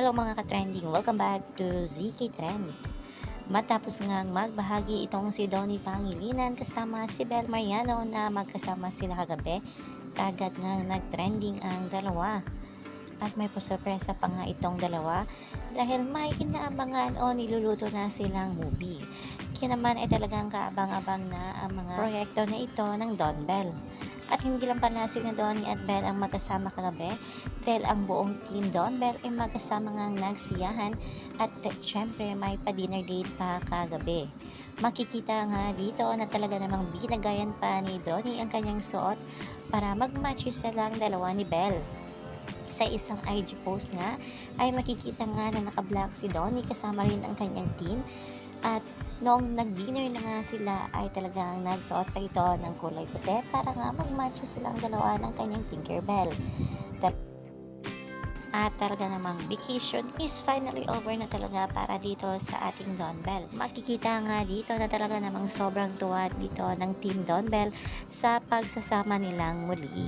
Hello mga ka-trending, welcome back to ZK Trend. Matapos ngang magbahagi itong si Donnie Pangilinan kasama si Bel Mariano na magkasama sila kagabi, kagad ngang nag-trending ang dalawa. At may pasurpresa pa nga itong dalawa dahil may inaabangan o niluluto na silang movie. Kaya naman ay talagang kaabang-abang na ang mga proyekto na ito ng Don Bell. At hindi lang pala sila Donnie at Belle ang magkasama kagabi dahil ang buong team Don Bell ay magkasama ngang nagsiyahan at syempre may pa-dinner date pa kagabi. Makikita nga dito na talaga namang binagayan pa ni Donnie ang kanyang suot para mag-match silang dalawa ni Belle. Sa isang IG post nga ay makikita nga na naka-black si Donnie kasama rin ang kanyang team at noong nag-dinner na nga sila ay talagang nagsuot pa ito ng kulay puti para nga mag-match silang dalawa ng kanyang Tinkerbell. At talaga namang vacation is finally over na talaga para dito sa ating Don Bell. Makikita nga dito na talaga namang sobrang tuwa dito ng Team Don Bell sa pagsasama nilang muli.